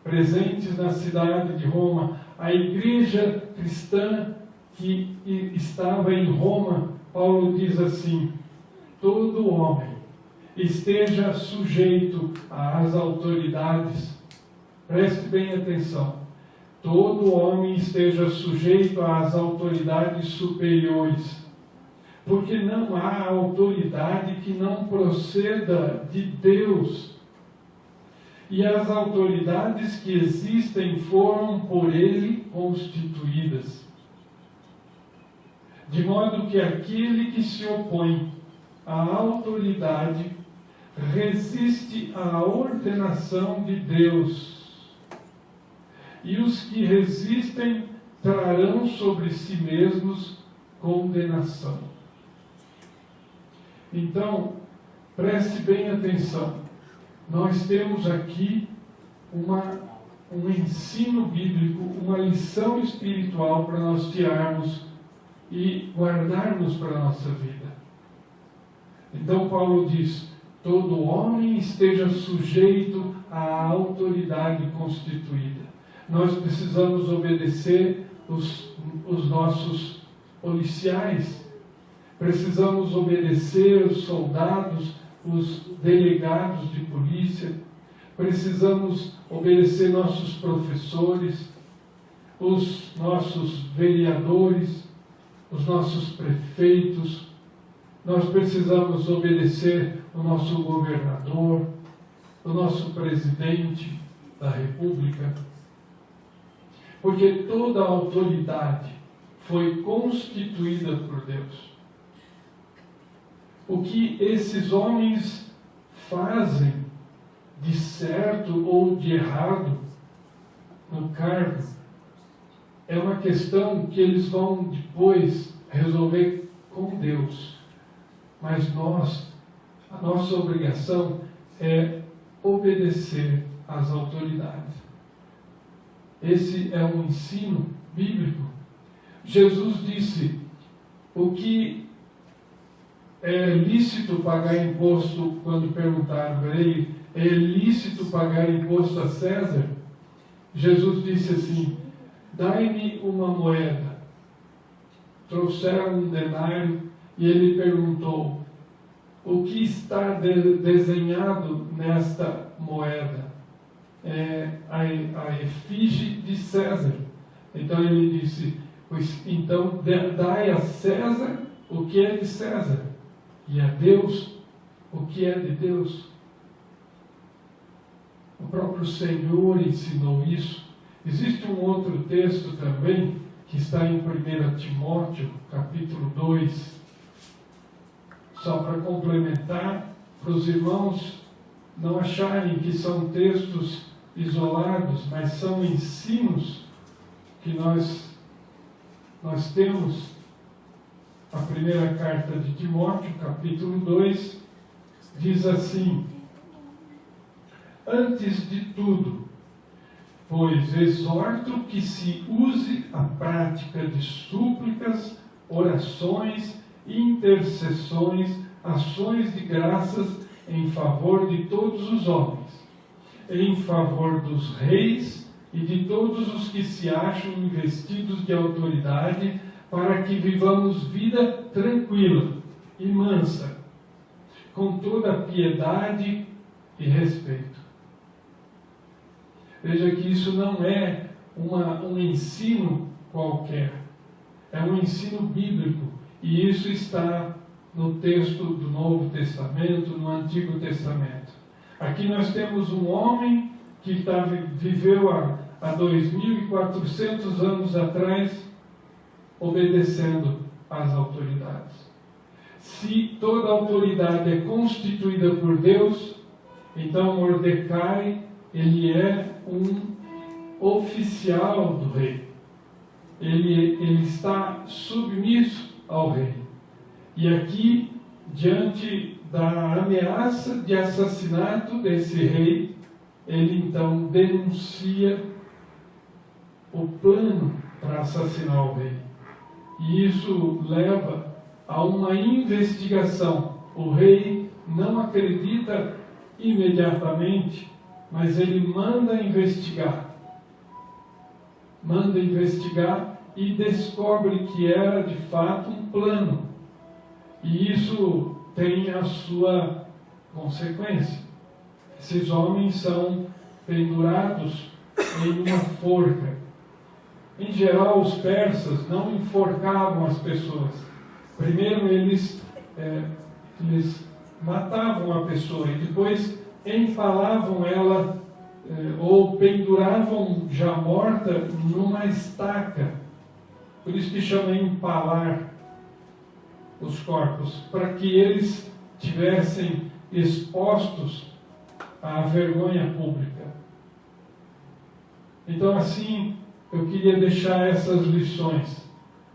presentes na cidade de Roma, a igreja cristã que estava em Roma. Paulo diz assim: todo homem esteja sujeito às autoridades. Preste bem atenção. Todo homem esteja sujeito às autoridades superiores, porque não há autoridade que não proceda de Deus. E as autoridades que existem foram por ele constituídas. De modo que aquele que se opõe à autoridade resiste à ordenação de Deus. E os que resistem trarão sobre si mesmos condenação. Então, preste bem atenção. Nós temos aqui um ensino bíblico, uma lição espiritual para nós tirarmos e guardarmos para a nossa vida. Então Paulo diz: todo homem esteja sujeito à autoridade constituída. Nós precisamos obedecer os nossos policiais, precisamos obedecer os soldados, os delegados de polícia, precisamos obedecer nossos professores, os nossos vereadores, os nossos prefeitos. Nós precisamos obedecer o nosso governador, o nosso presidente da República, porque toda a autoridade foi constituída por Deus. O que esses homens fazem de certo ou de errado no cargo é uma questão que eles vão depois resolver com Deus. Mas a nossa obrigação é obedecer às autoridades. Esse é um ensino bíblico. Jesus disse: o que é lícito pagar imposto, quando perguntaram a ele, é lícito pagar imposto a César? Jesus disse assim: dai-me uma moeda. Trouxeram um denário e ele perguntou: o que está desenhado nesta moeda? É a efígie de César. Então ele disse: pois então dai a César o que é de César, e a Deus o que é de Deus. O próprio Senhor ensinou isso. Existe um outro texto também, que está em 1 Timóteo, capítulo 2, só para complementar, para os irmãos não acharem que são textos isolados, mas são ensinos que nós temos. A primeira carta de Timóteo, capítulo 2, diz assim: antes de tudo, pois exorto que se use a prática de súplicas, orações, intercessões, ações de graças em favor de todos os homens, em favor dos reis e de todos os que se acham investidos de autoridade, para que vivamos vida tranquila e mansa, com toda piedade e respeito. Veja que isso não é um ensino qualquer, é um ensino bíblico, e isso está no texto do Novo Testamento, no Antigo Testamento. Aqui nós temos um homem que viveu há 2.400 anos atrás, obedecendo às autoridades. Se toda autoridade é constituída por Deus, então Mordecai, ele é um oficial do rei. Ele está submisso ao rei. E aqui, diante da ameaça de assassinato desse rei, ele então denuncia o plano para assassinar o rei. E isso leva a uma investigação. O rei não acredita imediatamente, mas ele manda investigar e descobre que era de fato um plano. E isso tem a sua consequência. Esses homens são pendurados em uma forca. Em geral, os persas não enforcavam as pessoas. Primeiro eles matavam a pessoa e depois empalavam ela ou penduravam já morta numa estaca. Por isso que chama empalar os corpos, para que eles tivessem expostos à vergonha pública. Então, assim, eu queria deixar essas lições.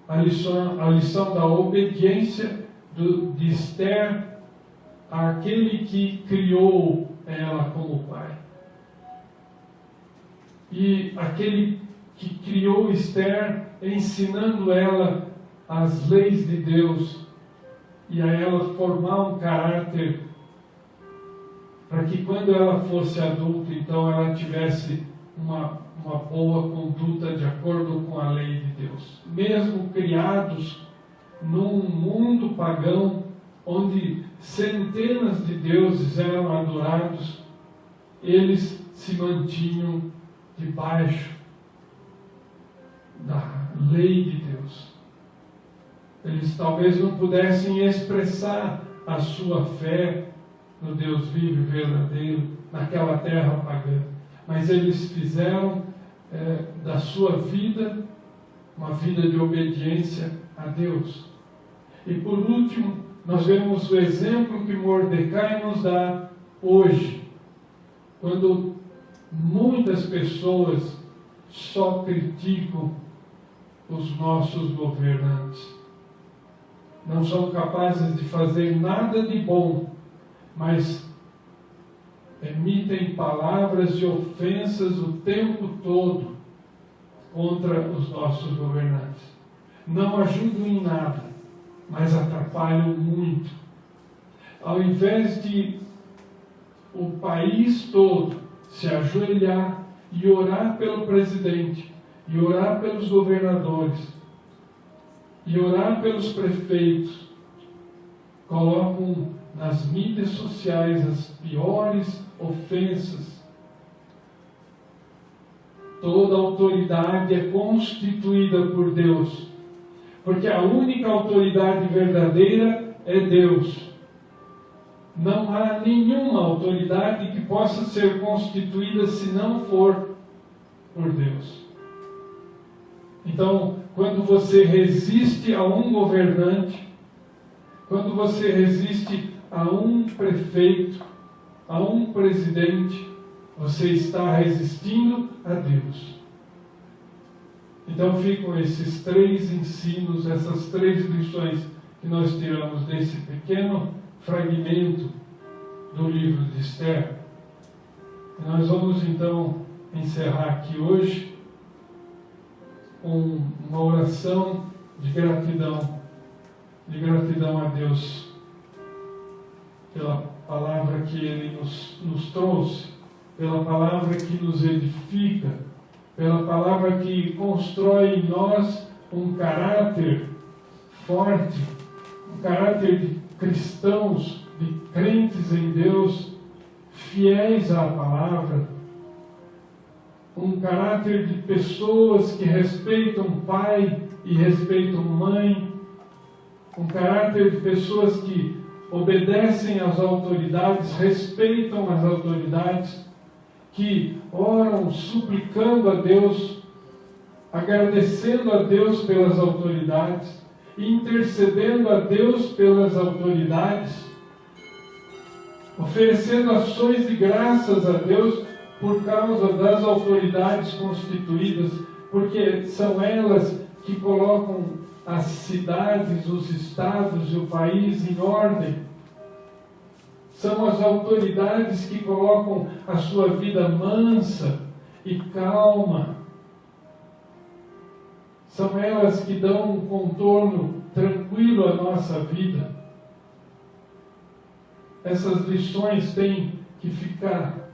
A lição da obediência de Esther àquele que criou ela como pai. E aquele que criou Esther, ensinando ela as leis de Deus e a ela formar um caráter para que quando ela fosse adulta, então ela tivesse uma boa conduta de acordo com a lei de Deus. Mesmo criados num mundo pagão, onde centenas de deuses eram adorados, eles se mantinham debaixo da lei de Deus. Eles talvez não pudessem expressar a sua fé no Deus vivo e verdadeiro naquela terra pagã, mas eles fizeram da sua vida uma vida de obediência a Deus. E por último, nós vemos o exemplo que Mordecai nos dá hoje, quando muitas pessoas só criticam os nossos governantes. Não são capazes de fazer nada de bom, mas emitem palavras de ofensas o tempo todo contra os nossos governantes. Não ajudam em nada, mas atrapalham muito ao invés de o país todo se ajoelhar e orar pelo presidente, e orar pelos governadores, e orar pelos prefeitos, colocam nas mídias sociais as piores ofensas. Toda autoridade é constituída por Deus, porque a única autoridade verdadeira é Deus. Não há nenhuma autoridade que possa ser constituída se não for por Deus. Então, quando você resiste a um governante, quando você resiste a um prefeito, a um presidente, você está resistindo a Deus. Então ficam esses 3 ensinos, essas 3 lições que nós tiramos desse pequeno fragmento do livro de Esther. E nós vamos então encerrar aqui hoje com uma oração de gratidão a Deus pela palavra que Ele nos trouxe, pela palavra que nos edifica, pela palavra que constrói em nós um caráter forte, um caráter de cristãos, de crentes em Deus, fiéis à palavra, um caráter de pessoas que respeitam pai e respeitam mãe, um caráter de pessoas que obedecem às autoridades, respeitam as autoridades, que oram suplicando a Deus, agradecendo a Deus pelas autoridades, intercedendo a Deus pelas autoridades, oferecendo ações de graças a Deus por causa das autoridades constituídas, porque são elas que colocam as cidades, os estados e o país em ordem. São as autoridades que colocam a sua vida mansa e calma. São elas que dão um contorno tranquilo à nossa vida. Essas lições têm que ficar.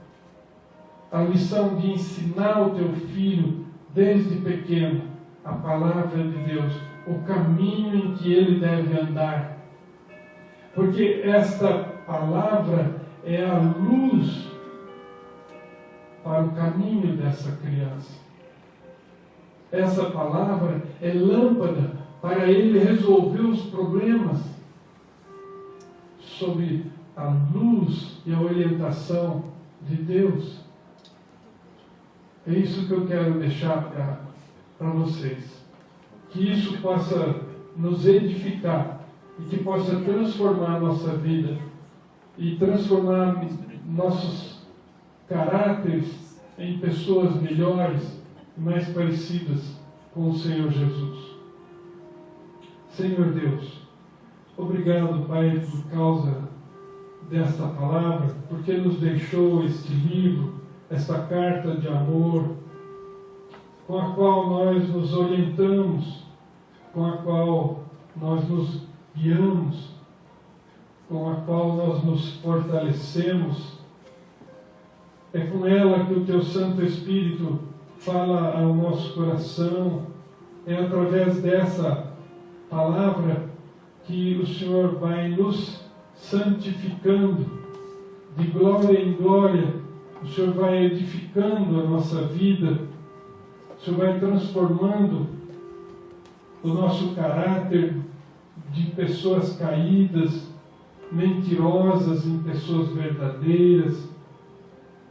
A lição de ensinar o teu filho, desde pequeno, a palavra de Deus, o caminho em que ele deve andar. Porque esta palavra é a luz para o caminho dessa criança. Essa palavra é lâmpada para ele resolver os problemas sob a luz e a orientação de Deus. É isso que eu quero deixar para vocês. Que isso possa nos edificar e que possa transformar a nossa vida e transformar nossos caráteres em pessoas melhores e mais parecidas com o Senhor Jesus. Senhor Deus, obrigado, Pai, por causa desta palavra, porque nos deixou este livro, esta carta de amor, com a qual nós nos orientamos, com a qual nós nos guiamos, com a qual nós nos fortalecemos. É com ela que o Teu Santo Espírito fala ao nosso coração. É através dessa palavra que o Senhor vai nos santificando de glória em glória. O Senhor vai edificando a nossa vida. O Senhor vai transformando o nosso caráter de pessoas caídas, mentirosas, em pessoas verdadeiras,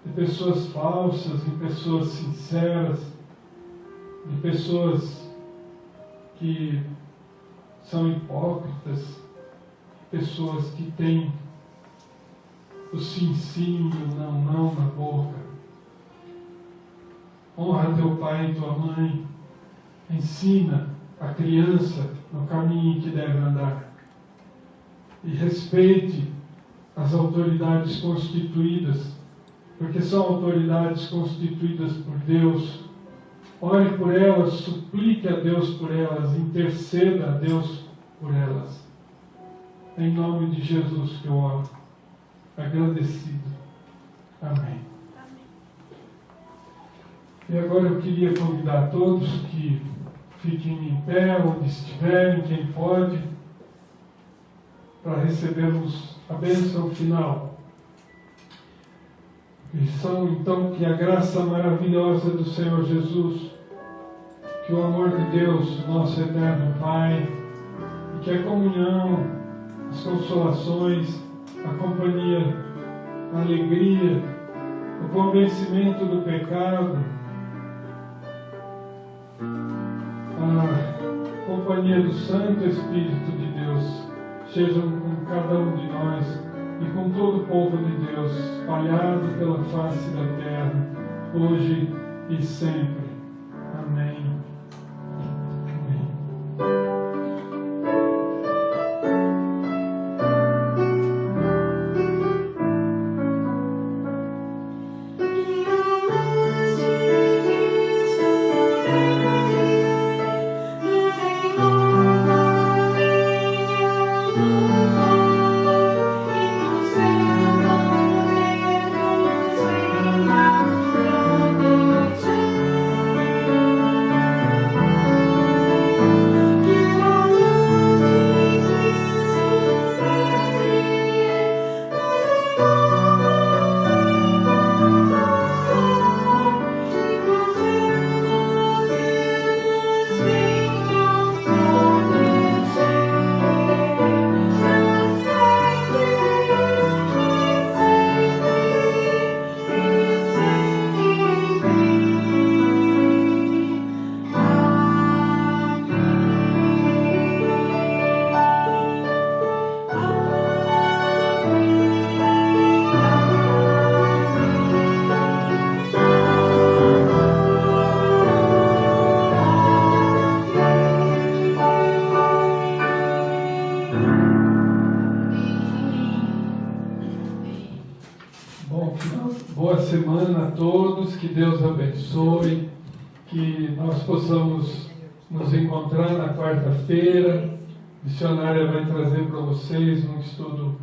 de pessoas falsas, em pessoas sinceras, de pessoas que são hipócritas, pessoas que têm o sim, sim e o não, não na boca. Honra teu pai e tua mãe. Ensina a criança no caminho em que deve andar. E respeite as autoridades constituídas, porque são autoridades constituídas por Deus. Ore por elas, suplique a Deus por elas, interceda a Deus por elas. Em nome de Jesus que eu oro, agradecido. Amém. E agora eu queria convidar todos que fiquem em pé, onde estiverem, quem pode, para recebermos a bênção final. E são então que a graça maravilhosa do Senhor Jesus, que o amor de Deus, nosso eterno Pai, e que a comunhão, as consolações, a companhia, a alegria, o convencimento do pecado, a companhia do Santo Espírito de Deus sejam com cada um de nós e com todo o povo de Deus espalhado pela face da terra, hoje e sempre. Amém. Boa semana a todos, que Deus abençoe, que nós possamos nos encontrar na quarta-feira. A missionária vai trazer para vocês um estudo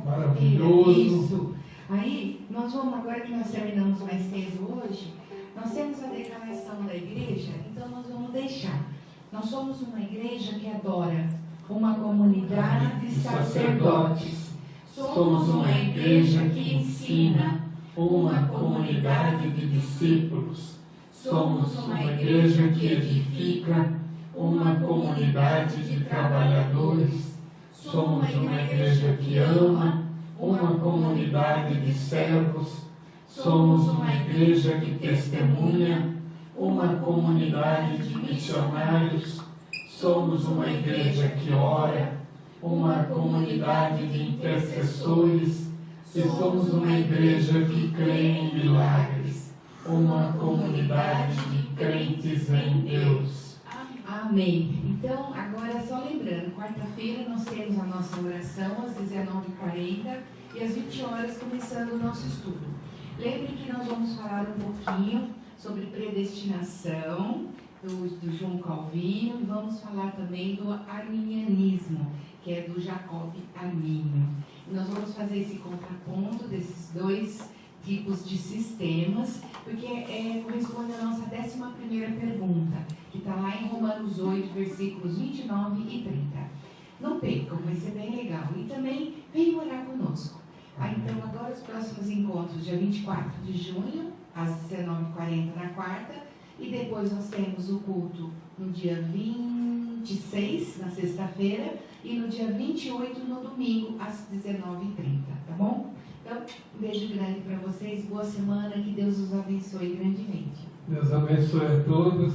maravilhoso. Isso. Aí, nós vamos, agora que nós terminamos mais cedo hoje, nós temos a declaração da igreja, então nós vamos deixar. Nós somos uma igreja que adora, uma comunidade de sacerdotes. Somos uma igreja que ensina, uma comunidade de discípulos. Somos uma igreja que edifica, uma comunidade de trabalhadores. Somos uma igreja que ama, uma comunidade de servos. Somos uma igreja que testemunha, uma comunidade de missionários. Somos uma igreja que ora, uma comunidade de intercessores. E somos uma igreja que crê em milagres, uma comunidade de crentes em Deus. Amém. Então, agora só lembrando, quarta-feira nós temos a nossa oração às 19h40 e às 20 horas começando o nosso estudo. Lembre que nós vamos falar um pouquinho sobre predestinação do João Calvino e vamos falar também do arminianismo, que é do Jacob Arminio. E nós vamos fazer esse contraponto desses dois tipos de sistemas, porque corresponde à nossa 11ª pergunta, que está lá em Romanos 8, versículos 29 e 30. Não percam, vai ser bem legal. E também venham orar conosco. Então, agora os próximos encontros, dia 24 de junho, às 19h40 na quarta, e depois nós temos o culto no dia 26, na sexta-feira, e no dia 28, no domingo, às 19h30, tá bom? Então, um beijo grande para vocês, boa semana, que Deus os abençoe grandemente. Deus abençoe a todos.